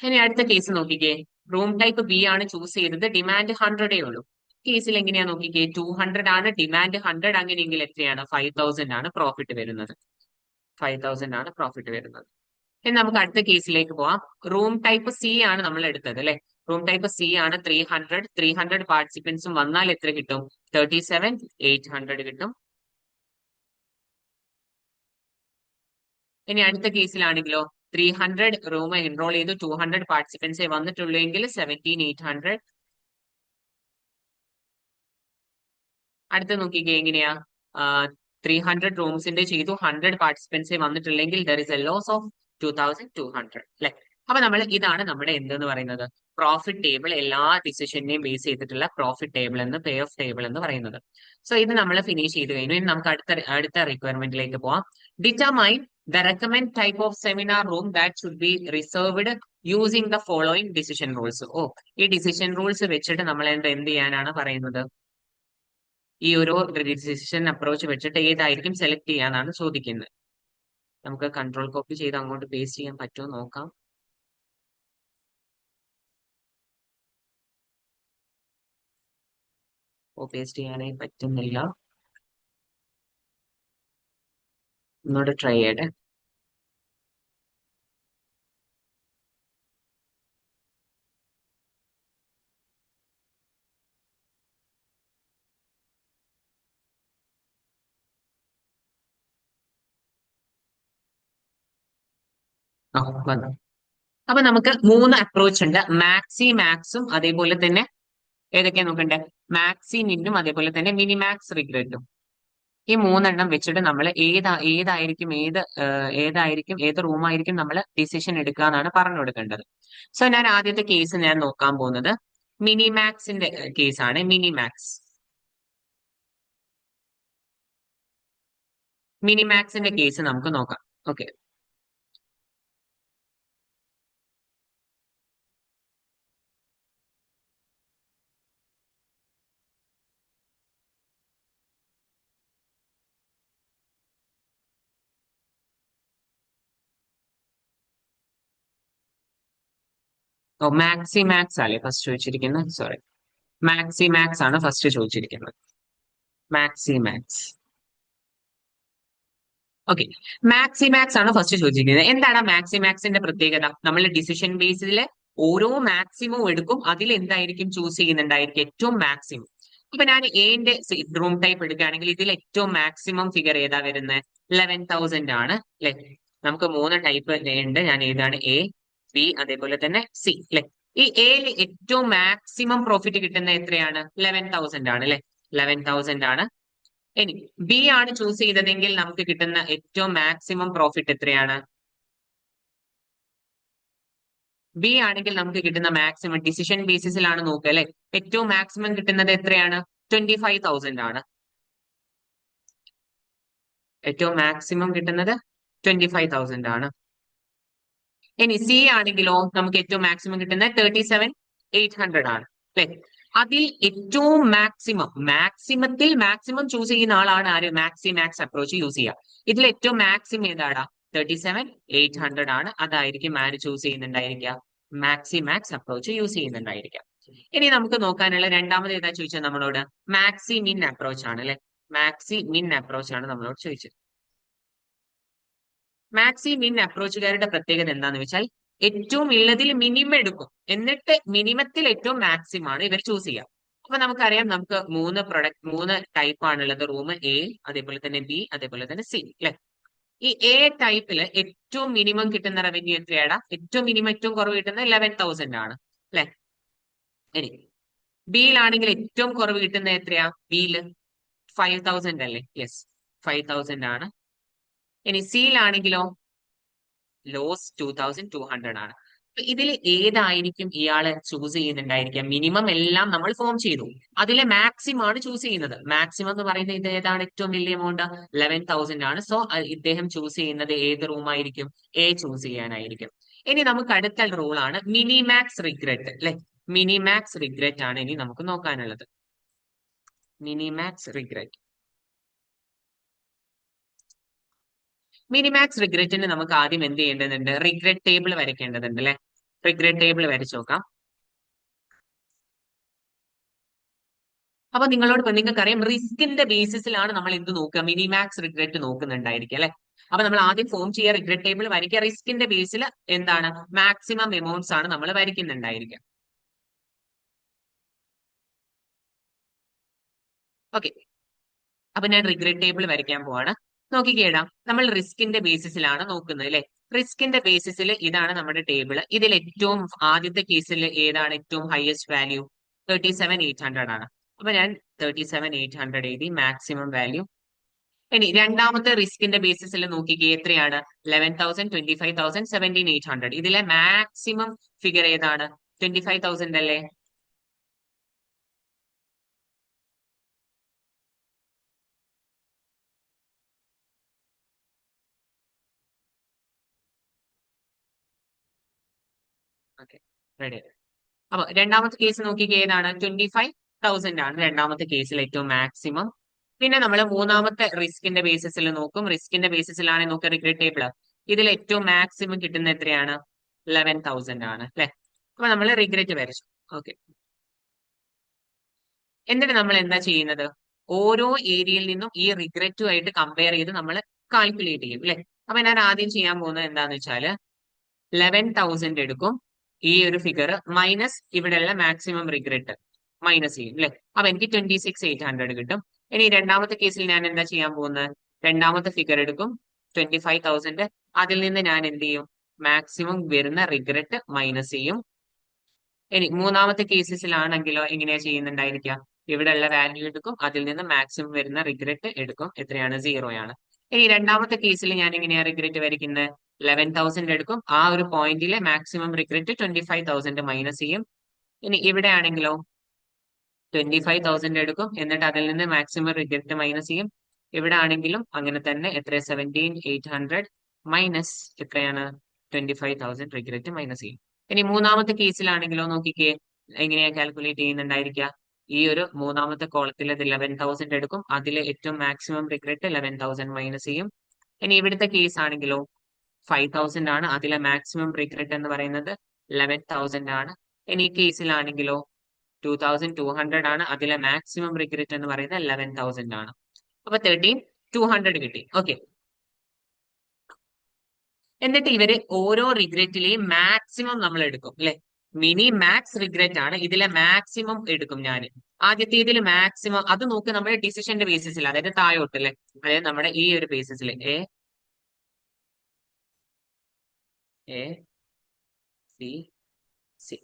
[SPEAKER 1] ഇനി അടുത്ത കേസ് നോക്കിക്കേ, റൂം ടൈപ്പ് ബി ആണ് ചൂസ് ചെയ്തത്. ഡിമാൻഡ് 100 ഉള്ളൂ. കേസിൽ എങ്ങനെയാ നോക്കിക്കേ, 200 ആണ്, ഡിമാൻഡ് 100. അങ്ങനെയെങ്കിൽ എത്രയാണ്? 5,000 ആണ് പ്രോഫിറ്റ് വരുന്നത്. 5,000 ആണ് പ്രോഫിറ്റ് വരുന്നത്. ഇനി നമുക്ക് അടുത്ത കേസിലേക്ക് പോവാം. റൂം ടൈപ്പ് സി ആണ് നമ്മൾ എടുത്തത് അല്ലെ. റൂം ടൈപ്പ് സി ആണ്, 300 പാർട്ടിസിപ്പൻസും വന്നാൽ എത്ര കിട്ടും? 37,800 കിട്ടും. ഇനി അടുത്ത കേസിലാണെങ്കിലോ, 300 റൂം എൻറോൾ ചെയ്തു, 200 പാർട്ടിസിപ്പൻസേ വന്നിട്ടുള്ളൂ എങ്കിൽ 17,800. അടുത്ത നോക്കിക്കേ, എങ്ങനെയാ? 300 റൂംസിന്റെ ചെയ്തു, 100 പാർട്ടിസിപ്പൻസേ വന്നിട്ടില്ലെങ്കിൽ there is a loss of 2,200 അല്ലെ. അപ്പൊ നമ്മൾ ഇതാണ് നമ്മുടെ എന്തെന്ന് പറയുന്നത്? Profit table. എല്ലാ ഡിസിഷനെയും ബേസ് ചെയ്തിട്ടുള്ള പ്രോഫിറ്റ് ടേബിൾ എന്ന്, പേ ഓഫ് ടേബിൾ എന്ന് പറയുന്നത്. സോ ഇത് നമ്മൾ ഫിനിഷ് ചെയ്ത് കഴിഞ്ഞു. ഇനി നമുക്ക് അടുത്ത റിക്വയർമെന്റിലേക്ക് പോവാം. Determine the recommend type of seminar room that should be reserved using the following decision rules. ഈ ഡിസിഷൻ റൂൾസ് വെച്ചിട്ട് നമ്മൾ എന്ത് ചെയ്യാനാണ് പറയുന്നത്? ഈ ഒരു ഡിസിഷൻ അപ്രോച്ച് വെച്ചിട്ട് ഏതായിരിക്കും സെലക്ട് ചെയ്യാനാണ് ചോദിക്കുന്നത്. നമുക്ക് കൺട്രോൾ കോപ്പി ചെയ്ത് അങ്ങോട്ട് പേസ്റ്റ് ചെയ്യാൻ പറ്റുമോ നോക്കാം. പേസ്റ്റ് ചെയ്യാനായി പറ്റുന്നില്ല. ഒന്നുകൂടെ ട്രൈ ചെയ്യട്ടെ. വന്നു. അപ്പൊ നമുക്ക് 3 അപ്രോച്ച് ഉണ്ട്. മാക്സി മാക്സും അതേപോലെ തന്നെ ഏതൊക്കെയാ നോക്കണ്ടേ? മാക്സി മിന്നും അതേപോലെ തന്നെ മിനിമാക്സ് റിഗ്രറ്റും. ഈ 3 വെച്ചിട്ട് നമ്മൾ ഏത് റൂമായിരിക്കും നമ്മൾ ഡിസിഷൻ എടുക്കുക എന്നാണ് പറഞ്ഞു കൊടുക്കേണ്ടത്. സോ ഞാൻ ആദ്യത്തെ കേസ് ഞാൻ നോക്കാൻ പോകുന്നത് മിനിമാക്സിന്റെ കേസാണ്. മിനിമാക്സിന്റെ കേസ് നമുക്ക് നോക്കാം. ഓക്കെ. മാക്സി മാക്സ് അല്ലേ ഫസ്റ്റ് ചോദിച്ചിരിക്കുന്നത്? സോറി, മാക്സി മാക്സ് ആണ് ഫസ്റ്റ് ചോദിച്ചിരിക്കുന്നത്. Maxi max. Okay, maxi max ആണ് ഫസ്റ്റ് ചോദിച്ചിരിക്കുന്നത്. എന്താണ് മാക്സി മാക്സിന്റെ പ്രത്യേകത? നമ്മൾ ഡിസിഷൻ ബേസിൽ ഓരോ മാക്സിമം എടുക്കും, അതിൽ എന്തായിരിക്കും ചൂസ് ചെയ്യുന്നുണ്ടായിരിക്കും? ഏറ്റവും മാക്സിമം. ഇപ്പൊ ഞാൻ എന്റെ റൂം ടൈപ്പ് എടുക്കുകയാണെങ്കിൽ ഇതിൽ ഏറ്റവും മാക്സിമം ഫിഗർ ഏതാ വരുന്നത്? 11,000 ആണ് അല്ലെ. നമുക്ക് 3 ടൈപ്പ് ഉണ്ട്. ഞാൻ ഏതാണ്? എ, ബി, അതേപോലെ തന്നെ സി അല്ലെ. ഈ എയിൽ ഏറ്റവും മാക്സിമം പ്രോഫിറ്റ് കിട്ടുന്ന എത്രയാണ്? 11,000 ആണ് അല്ലെ. 11,000 ആണ്. ഇനി ബി ആണ് ചൂസ് ചെയ്തതെങ്കിൽ നമുക്ക് കിട്ടുന്ന ഏറ്റവും മാക്സിമം പ്രോഫിറ്റ് എത്രയാണ്? ബി ആണെങ്കിൽ നമുക്ക് കിട്ടുന്ന മാക്സിമം ഡിസിഷൻ ബേസിസിലാണ് നോക്കുക അല്ലെ. ഏറ്റവും മാക്സിമം കിട്ടുന്നത് എത്രയാണ്? 25,000 ആണ്. ഏറ്റവും മാക്സിമം കിട്ടുന്നത് 25,000 ആണ്. ഇനി സി ആണെങ്കിലോ നമുക്ക് ഏറ്റവും മാക്സിമം കിട്ടുന്നത് 37,800 ആണ് അല്ലെ. അതിൽ ഏറ്റവും മാക്സിമത്തിൽ മാക്സിമം ചൂസ് ചെയ്യുന്ന ആളാണ് ആര്? മാക്സ് അപ്രോച്ച് യൂസ് ചെയ്യുക. ഇതിൽ ഏറ്റവും മാക്സിമം ഏതാടാ? 37,800 ആണ്. അതായിരിക്കും ആര് ചൂസ് ചെയ്യുന്നുണ്ടായിരിക്കുക? മാക്സ് അപ്രോച്ച് യൂസ് ചെയ്യുന്നുണ്ടായിരിക്കാം. ഇനി നമുക്ക് നോക്കാനുള്ള രണ്ടാമത് ഏതാ ചോദിച്ചത് നമ്മളോട്? മാക്സി മിൻ അപ്രോച്ച് ആണ് അല്ലെ. മാക്സി മിൻ അപ്രോച്ച് ആണ് നമ്മളോട് ചോദിച്ചത്. മാക്സി മിൻ അപ്രോച്ചുകാരുടെ പ്രത്യേകത എന്താന്ന് വെച്ചാൽ ഏറ്റവും ഉള്ളതിൽ മിനിമം എടുക്കും, എന്നിട്ട് മിനിമത്തിൽ ഏറ്റവും മാക്സിമം ആണ് ഇവർ ചൂസ് ചെയ്യുക. അപ്പൊ നമുക്കറിയാം നമുക്ക് മൂന്ന് ടൈപ്പ് ആണുള്ളത്. റൂം എ, അതേപോലെ തന്നെ ബി, അതേപോലെ തന്നെ സി അല്ലെ. ഈ എ ടൈപ്പില് ഏറ്റവും മിനിമം കിട്ടുന്ന റവന്യൂ എത്രയാടാ? ഏറ്റവും മിനിമം ഏറ്റവും കുറവ് കിട്ടുന്നത് 11,000 ആണ് അല്ലെ. ഇനി ബിയിലാണെങ്കിൽ ഏറ്റവും കുറവ് കിട്ടുന്നത് എത്രയാ? ബിയില് 5,000 അല്ലേ. യെസ്, 5,000 ആണ്. ഇനി സിയിലാണെങ്കിലോ ലോസ് 2,200 ആണ്. ഇതിൽ ഏതായിരിക്കും ഇയാള് ചൂസ് ചെയ്യുന്നുണ്ടായിരിക്കാം? മിനിമം എല്ലാം നമ്മൾ ഫോം ചെയ്തു, അതിലെ മാക്സിമം ആണ് ചൂസ് ചെയ്യുന്നത്. മാക്സിമം എന്ന് പറയുന്നത് ഇത് ഏതാണ്? ഏറ്റവും വലിയ എമൗണ്ട് 11,000 ആണ്. സോ ഇദ്ദേഹം ചൂസ് ചെയ്യുന്നത് ഏത് റൂം ആയിരിക്കും? എ ചൂസ് ചെയ്യാനായിരിക്കും. ഇനി നമുക്ക് അടുത്ത റൂൾ ആണ് മിനിമാക്സ് റിഗ്രറ്റ് അല്ലെ. മിനിമാക്സ് റിഗ്രറ്റ് ആണ് ഇനി നമുക്ക് നോക്കാനുള്ളത്. Minimax regret. മിനിമാക്സ് റിഗ്രറ്റിന് നമുക്ക് ആദ്യം എന്ത് ചെയ്യേണ്ടതുണ്ട്? റിഗ്രറ്റ് ടേബിൾ വരയ്ക്കേണ്ടതുണ്ട് അല്ലെ. റിഗ്രറ്റ് ടേബിൾ വരച്ചു നോക്കാം. അപ്പൊ നിങ്ങൾക്കറിയാം റിസ്കിന്റെ ബേസിസിലാണ് നമ്മൾ എന്ത് നോക്കുക? മിനിമാക്സ് റിഗ്രറ്റ് നോക്കുന്നുണ്ടായിരിക്കും അല്ലെ. അപ്പൊ നമ്മൾ ആദ്യം ഫോം ചെയ്യുക, റിഗ്രറ്റ് ടേബിൾ വരയ്ക്കുക. റിസ്കിന്റെ ബേസിൽ എന്താണ്? മാക്സിമം എമൗണ്ട്സ് ആണ് നമ്മൾ വരയ്ക്കുന്നുണ്ടായിരിക്കുക. ഓക്കെ, അപ്പൊ ഞാൻ റിഗ്രറ്റ് ടേബിൾ വരയ്ക്കാൻ പോവാണ്. നോക്കിക്കേടാ, നമ്മൾ റിസ്കിന്റെ ബേസിസിലാണ് നോക്കുന്നത് അല്ലെ. റിസ്കിന്റെ ബേസിസിൽ ഇതാണ് നമ്മുടെ ടേബിൾ. ഇതിൽ ഏറ്റവും ആദ്യത്തെ കേസിൽ ഏതാണ് ഏറ്റവും ഹയസ്റ്റ് വാല്യൂ? 37,800 ആണ്. അപ്പൊ ഞാൻ 37,800 എഴുതി മാക്സിമം വാല്യൂ. ഇനി രണ്ടാമത്തെ റിസ്കിന്റെ ബേസിസിൽ നോക്കിക്കേ എത്രയാണ്? 11,000, 25,000, 17,800. ഇതിലെ മാക്സിമം ഫിഗർ ഏതാണ്? 25,000 അല്ലേ. Okay, ready. അപ്പൊ രണ്ടാമത്തെ കേസ് നോക്കിക്കേ ഏതാണ്? 25,000 ആണ് രണ്ടാമത്തെ കേസിൽ ഏറ്റവും മാക്സിമം. പിന്നെ നമ്മൾ മൂന്നാമത്തെ റിസ്കിന്റെ ബേസിസിൽ നോക്കും. റിസ്കിന്റെ ബേസിസിലാണ് നോക്കുക റിഗ്രറ്റ് ടേബിൾ. ഇതിൽ ഏറ്റവും മാക്സിമം കിട്ടുന്ന എത്രയാണ്? 11,000 ആണ് അല്ലെ. അപ്പൊ നമ്മൾ റിഗ്രറ്റ് വരച്ചു. ഓക്കെ, എന്നിട്ട് നമ്മൾ എന്താ ചെയ്യുന്നത്? ഓരോ ഏരിയയിൽ നിന്നും ഈ റിഗ്രറ്റുമായിട്ട് കമ്പയർ ചെയ്ത് നമ്മൾ കാൽക്കുലേറ്റ് ചെയ്യും അല്ലെ. അപ്പൊ ഞാൻ ആദ്യം ചെയ്യാൻ പോകുന്നത് എന്താന്ന് വെച്ചാല് 11,000 എടുക്കും, ഈ ഒരു ഫിഗർ മൈനസ് ഇവിടെയുള്ള മാക്സിമം റിഗ്രറ്റ് മൈനസ് ചെയ്യും അല്ലെ. അപ്പൊ എനിക്ക് 26,800 കിട്ടും. ഇനി രണ്ടാമത്തെ കേസിൽ ഞാൻ എന്താ ചെയ്യാൻ പോകുന്നത്? രണ്ടാമത്തെ ഫിഗർ എടുക്കും, 25,000. അതിൽ നിന്ന് ഞാൻ എന്ത് ചെയ്യും? മാക്സിമം വരുന്ന റിഗ്രറ്റ് മൈനസ് ചെയ്യും. ഇനി മൂന്നാമത്തെ കേസസിലാണെങ്കിലോ എങ്ങനെയാ ചെയ്യുന്നുണ്ടായിരിക്കുക? ഇവിടെയുള്ള വാല്യൂ എടുക്കും, അതിൽ നിന്ന് മാക്സിമം വരുന്ന റിഗ്രറ്റ് എടുക്കും. എത്രയാണ്? 0 ആണ്. ഇനി രണ്ടാമത്തെ കേസിൽ ഞാൻ എങ്ങനെയാ റിഗ്രറ്റ് വരയ്ക്കുന്നത്? 11,000 എടുക്കും, ആ ഒരു പോയിന്റിലെ മാക്സിമം റിഗ്രറ്റ് 25,000 മൈനസ് ചെയ്യും. ഇനി ഇവിടെ ആണെങ്കിലോ 25,000 എടുക്കും, എന്നിട്ട് അതിൽ നിന്ന് മാക്സിമം റിഗ്രറ്റ് മൈനസ് ചെയ്യും. ഇവിടെ ആണെങ്കിലും അങ്ങനെ തന്നെ. എത്ര? 17,800 മൈനസ് എത്രയാണ്? 25,000 റിഗ്രറ്റ് മൈനസ് ചെയ്യും. ഇനി മൂന്നാമത്തെ കേസിലാണെങ്കിലോ നോക്കിക്കേ എങ്ങനെയാ കാൽക്കുലേറ്റ് ചെയ്യുന്നുണ്ടായിരിക്കുക? ഈ ഒരു മൂന്നാമത്തെ കോളത്തിൽ 11,000 എടുക്കും, അതിൽ ഏറ്റവും മാക്സിമം റിഗ്രറ്റ് 11,000 മൈനസ് ചെയ്യും. ഇനി ഇവിടുത്തെ കേസ് ആണെങ്കിലോ 5,000 ആണ്, അതിലെ മാക്സിമം റിഗ്രറ്റ് എന്ന് പറയുന്നത് 11,000 ആണ്. ഇനി ഈ കേസിലാണെങ്കിലോ 2,200 ആണ്, അതിലെ മാക്സിമം റിഗ്രറ്റ് എന്ന് പറയുന്നത് 11,000 ആണ്. അപ്പൊ 13,200 കിട്ടി. ഓക്കെ, എന്നിട്ട് ഇവര് ഓരോ റിഗ്രറ്റിലെയും മാക്സിമം നമ്മൾ എടുക്കും അല്ലെ. മിനി മാക്സ് റിഗ്രറ്റ് ആണ്, ഇതിലെ മാക്സിമം എടുക്കും ഞാൻ. ആദ്യത്തേതിൽ മാക്സിമം അത് നോക്കി നമ്മുടെ ഡിസിഷന്റെ ബേസിസിൽ, അതായത് താഴോട്ട് അല്ലെ, അതായത് നമ്മുടെ ഈ ഒരു ബേസിസിൽ A B C.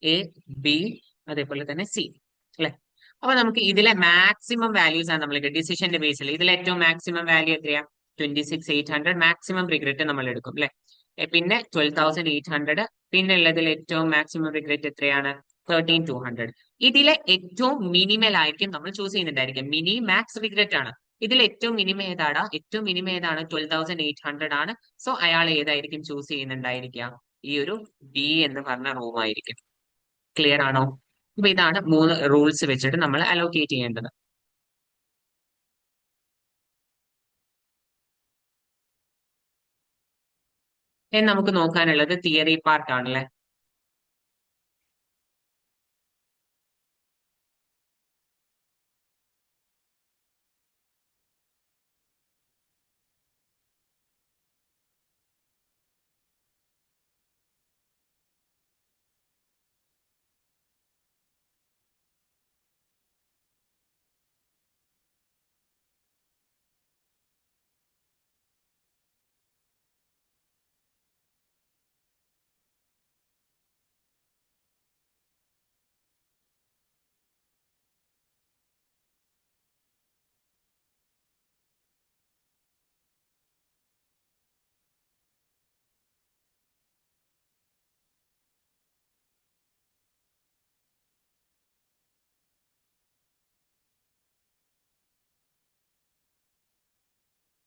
[SPEAKER 1] A B അതേപോലെ തന്നെ സി അല്ലെ. അപ്പൊ നമുക്ക് ഇതിലെ മാക്സിമം വാല്യൂസ് ആണ് നമ്മൾ ഡിസിഷന്റെ ബേസിൽ ഇതിലെ ഏറ്റവും മാക്സിമം വാല്യൂ എത്രയാ? 26,800 മാക്സിമം റിഗ്രറ്റ് നമ്മൾ എടുക്കും അല്ലെ. പിന്നെ 12,800. പിന്നെ ഉള്ളതിൽ ഏറ്റവും മാക്സിമം റിഗ്രറ്റ് എത്രയാണ്? 13,200. ഇതിലെ ഏറ്റവും മിനിമൽ ആയിരിക്കും നമ്മൾ ചൂസ് ചെയ്യുന്നുണ്ടായിരിക്കും. മിനി മാക്സ് റിഗ്രറ്റ് ആണ്. ഇതിൽ ഏറ്റവും മിനിമം ഏതാടാ? ഏറ്റവും മിനിമം ഏതാണ്? 12,800 ആണ്. സോ അയാൾ ഏതായിരിക്കും ചൂസ് ചെയ്യുന്നുണ്ടായിരിക്കുക? ഈ ഒരു ബി എന്ന് പറഞ്ഞ റൂം ആയിരിക്കും. ക്ലിയർ ആണോ? അപ്പൊ ഇതാണ് 3 റൂൾസ് വെച്ചിട്ട് നമ്മൾ അലോക്കേറ്റ് ചെയ്യേണ്ടത്. ഇനി നമുക്ക് നോക്കാനുള്ളത് തിയറി പാർട്ട് ആണല്ലേ.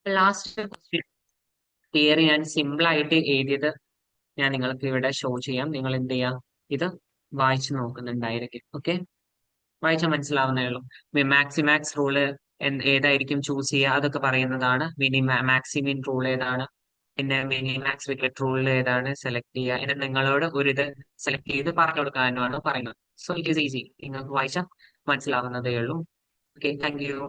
[SPEAKER 1] ലാസ്റ്റ് തിയറി ഞാൻ സിമ്പിൾ ആയിട്ട് എഴുതിയത് ഞാൻ നിങ്ങൾക്ക് ഇവിടെ ഷോ ചെയ്യാം. നിങ്ങൾ എന്ത് ചെയ്യാം? ഇത് വായിച്ചു നോക്കുന്നുണ്ടായിരിക്കും. ഓക്കെ, വായിച്ചാൽ മനസ്സിലാവുന്നേ ഉള്ളൂ. മാക്സിമാക്സ് റൂള് ഏതായിരിക്കും ചൂസ് ചെയ്യുക അതൊക്കെ പറയുന്നതാണ്. മാക്സിമിൻ റൂൾ ഏതാണ്, പിന്നെ മിനിമാക്സ് റിഗ്രറ്റ് റൂൾ ഏതാണ് സെലക്ട് ചെയ്യുക. ഇത് നിങ്ങളോട് ഒരു ഇത് സെലക്ട് ചെയ്ത് പറഞ്ഞു കൊടുക്കാനാണ് പറയുന്നത്. So it is easy. നിങ്ങൾക്ക് വായിച്ചാൽ മനസ്സിലാവുന്നതേ ഉള്ളൂ. Okay, thank you.